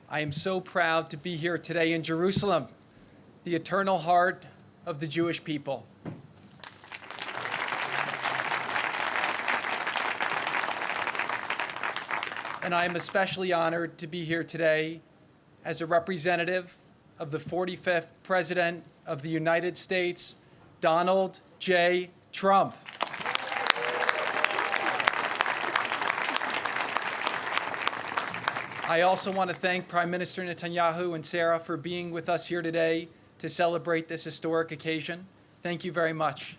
I am so proud to be here today in Jerusalem, the eternal heart of the Jewish people. And I am especially honored to be here today as a representative of the 45th President of the United States, Donald J. Trump. I also want to thank Prime Minister Netanyahu and Sarah for being with us here today to celebrate this historic occasion. Thank you very much.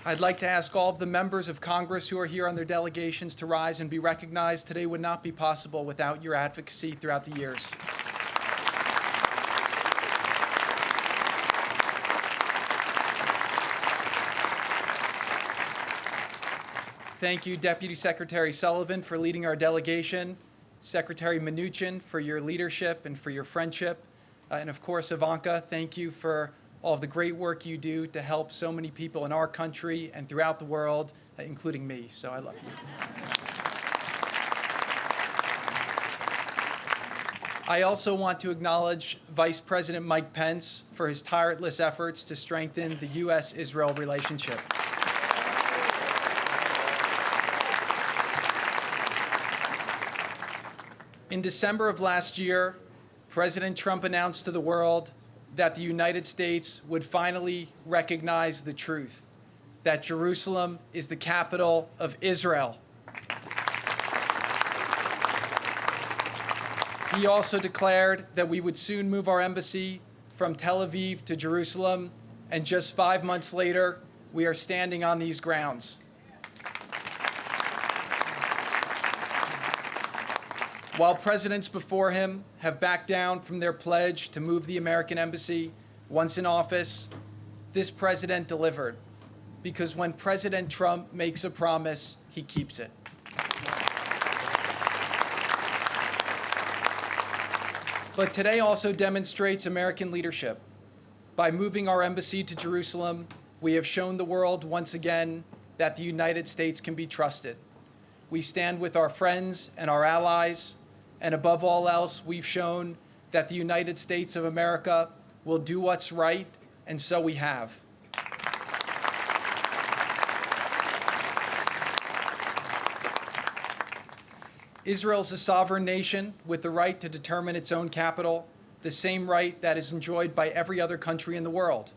I'd like to ask all of the members of Congress who are here on their delegations to rise and be recognized. Today would not be possible without your advocacy throughout the years. Thank you, Deputy Secretary Sullivan, for leading our delegation, Secretary Mnuchin for your leadership and for your friendship, and of course, Ivanka, thank you for all of the great work you do to help so many people in our country and throughout the world, including me. So I love you. I also want to acknowledge Vice President Mike Pence for his tireless efforts to strengthen the U.S.-Israel relationship. In December of last year, President Trump announced to the world that the United States would finally recognize the truth, that Jerusalem is the capital of Israel. He also declared that we would soon move our embassy from Tel Aviv to Jerusalem, and just 5 months later, we are standing on these grounds. While presidents before him have backed down from their pledge to move the American embassy once in office, this president delivered, because when President Trump makes a promise, he keeps it. But today also demonstrates American leadership. By moving our embassy to Jerusalem, we have shown the world once again that the United States can be trusted. We stand with our friends and our allies, and above all else, we've shown that the United States of America will do what's right, and so we have. Israel's a sovereign nation with the right to determine its own capital, the same right that is enjoyed by every other country in the world.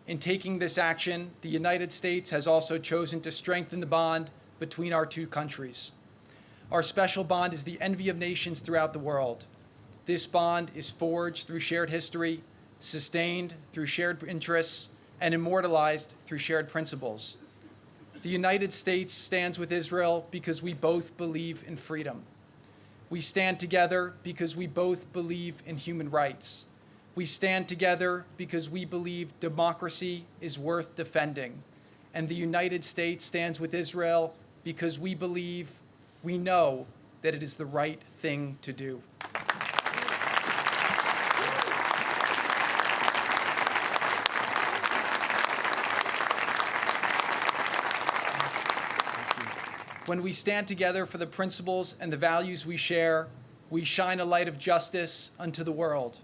In taking this action, the United States has also chosen to strengthen the bond between our two countries. Our special bond is the envy of nations throughout the world. This bond is forged through shared history, sustained through shared interests, and immortalized through shared principles. The United States stands with Israel because we both believe in freedom. We stand together because we both believe in human rights. We stand together because we believe democracy is worth defending. And the United States stands with Israel because we know that it is the right thing to do. When we stand together for the principles and the values we share, we shine a light of justice unto the world.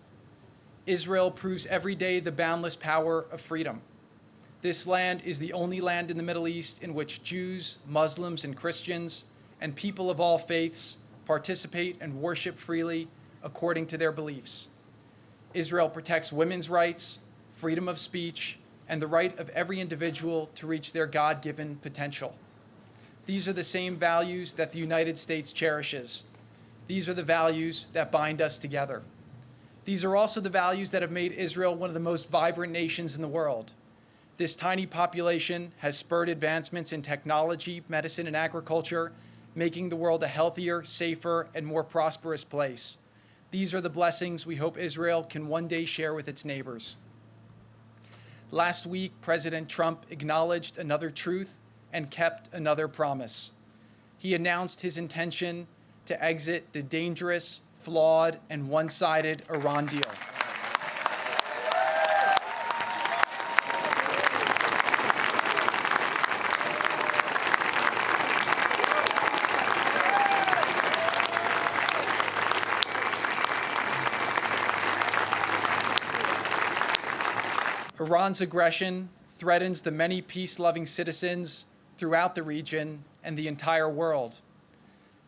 Israel proves every day the boundless power of freedom. This land is the only land in the Middle East in which Jews, Muslims, and Christians and people of all faiths participate and worship freely according to their beliefs. Israel protects women's rights, freedom of speech, and the right of every individual to reach their God-given potential. These are the same values that the United States cherishes. These are the values that bind us together. These are also the values that have made Israel one of the most vibrant nations in the world. This tiny population has spurred advancements in technology, medicine, and agriculture, making the world a healthier, safer, and more prosperous place. These are the blessings we hope Israel can one day share with its neighbors. Last week, President Trump acknowledged another truth and kept another promise. He announced his intention to exit the dangerous, flawed, and one-sided Iran deal. Iran's aggression threatens the many peace-loving citizens throughout the region and the entire world.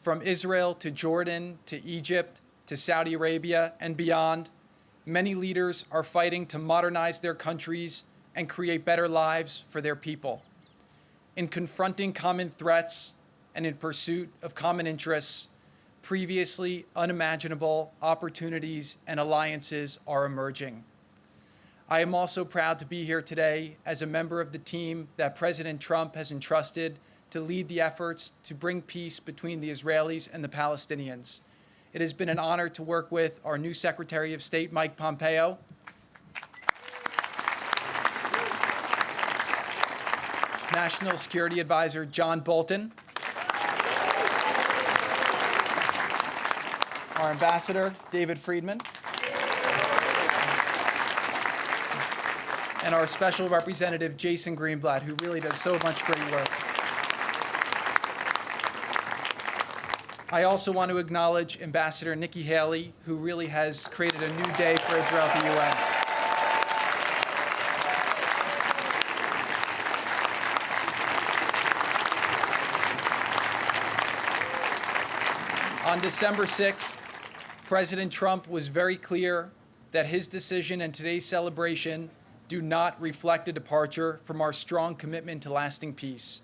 From Israel to Jordan to Egypt to Saudi Arabia and beyond, many leaders are fighting to modernize their countries and create better lives for their people. In confronting common threats and in pursuit of common interests, previously unimaginable opportunities and alliances are emerging. I am also proud to be here today as a member of the team that President Trump has entrusted to lead the efforts to bring peace between the Israelis and the Palestinians. It has been an honor to work with our new Secretary of State, Mike Pompeo, National Security Advisor John Bolton, our Ambassador, David Friedman, and our Special Representative, Jason Greenblatt, who really does so much great work. I also want to acknowledge Ambassador Nikki Haley, who really has created a new day for Israel at the UN. On December 6th, President Trump was very clear that his decision and today's celebration do not reflect a departure from our strong commitment to lasting peace,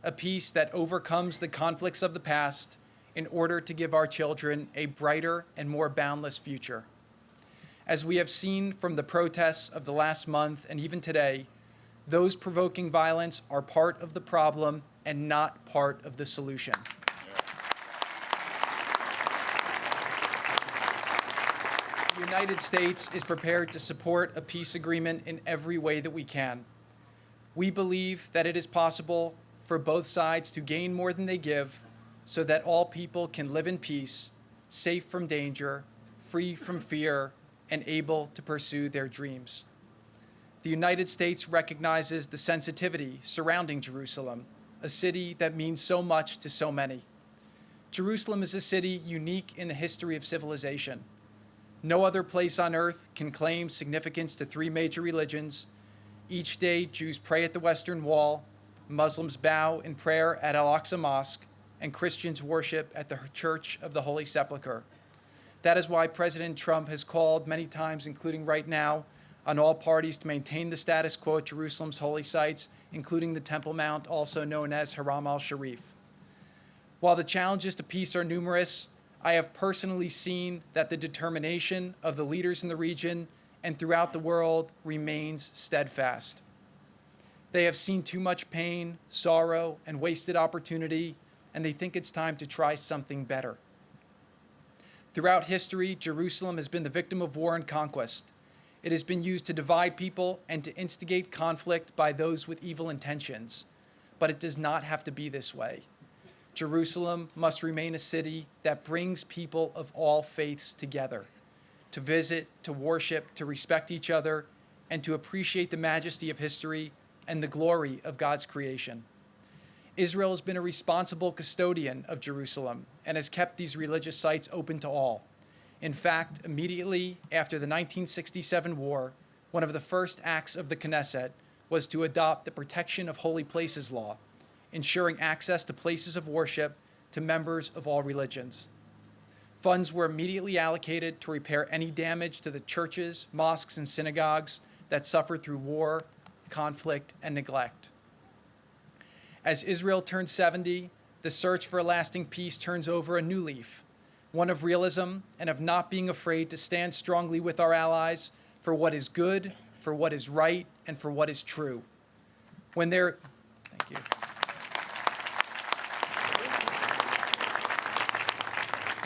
a peace that overcomes the conflicts of the past in order to give our children a brighter and more boundless future. As we have seen from the protests of the last month and even today, those provoking violence are part of the problem and not part of the solution. The United States is prepared to support a peace agreement in every way that we can. We believe that it is possible for both sides to gain more than they give so that all people can live in peace, safe from danger, free from fear, and able to pursue their dreams. The United States recognizes the sensitivity surrounding Jerusalem, a city that means so much to so many. Jerusalem is a city unique in the history of civilization. No other place on earth can claim significance to three major religions. Each day, Jews pray at the Western Wall, Muslims bow in prayer at Al-Aqsa Mosque, and Christians worship at the Church of the Holy Sepulchre. That is why President Trump has called many times, including right now, on all parties to maintain the status quo at Jerusalem's holy sites, including the Temple Mount, also known as Haram al-Sharif. While the challenges to peace are numerous, I have personally seen that the determination of the leaders in the region and throughout the world remains steadfast. They have seen too much pain, sorrow, and wasted opportunity, and they think it's time to try something better. Throughout history, Jerusalem has been the victim of war and conquest. It has been used to divide people and to instigate conflict by those with evil intentions. But it does not have to be this way. Jerusalem must remain a city that brings people of all faiths together, to visit, to worship, to respect each other, and to appreciate the majesty of history and the glory of God's creation. Israel has been a responsible custodian of Jerusalem and has kept these religious sites open to all. In fact, immediately after the 1967 war, one of the first acts of the Knesset was to adopt the Protection of Holy Places law, ensuring access to places of worship to members of all religions. Funds were immediately allocated to repair any damage to the churches, mosques, and synagogues that suffered through war, conflict, and neglect. As Israel turns 70, the search for a lasting peace turns over a new leaf, one of realism and of not being afraid to stand strongly with our allies for what is good, for what is right, and for what is true. Thank you.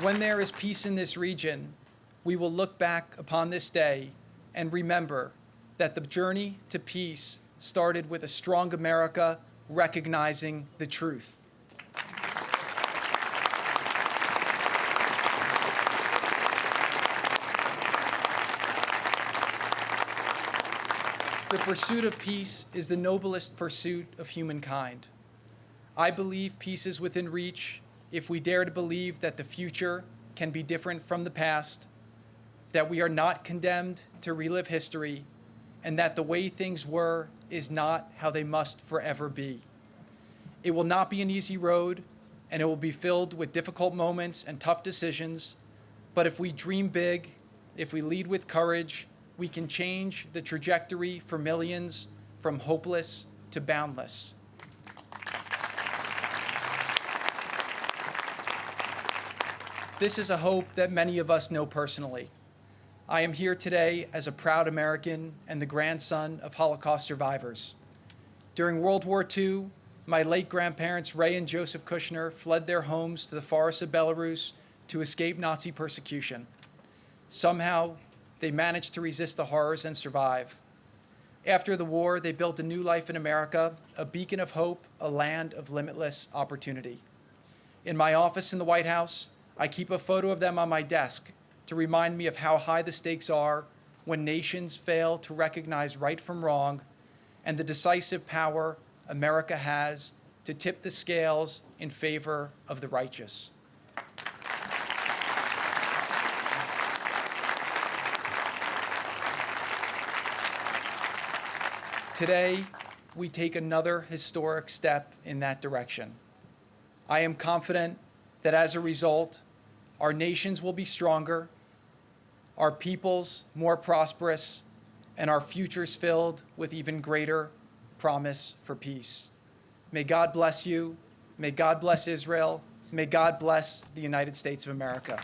When there is peace in this region, we will look back upon this day and remember that the journey to peace started with a strong America recognizing the truth. The pursuit of peace is the noblest pursuit of humankind. I believe peace is within reach if we dare to believe that the future can be different from the past, that we are not condemned to relive history, and that the way things were is not how they must forever be. It will not be an easy road, and it will be filled with difficult moments and tough decisions, but if we dream big, if we lead with courage, we can change the trajectory for millions from hopeless to boundless. This is a hope that many of us know personally. I am here today as a proud American and the grandson of Holocaust survivors. During World War II, my late grandparents, Ray and Joseph Kouchner, fled their homes to the forests of Belarus to escape Nazi persecution. Somehow, they managed to resist the horrors and survive. After the war, they built a new life in America, a beacon of hope, a land of limitless opportunity. In my office in the White House, I keep a photo of them on my desk to remind me of how high the stakes are when nations fail to recognize right from wrong, and the decisive power America has to tip the scales in favor of the righteous. Today, we take another historic step in that direction. I am confident that as a result, our nations will be stronger, our peoples more prosperous, and our futures filled with even greater promise for peace. May God bless you. May God bless Israel. May God bless the United States of America.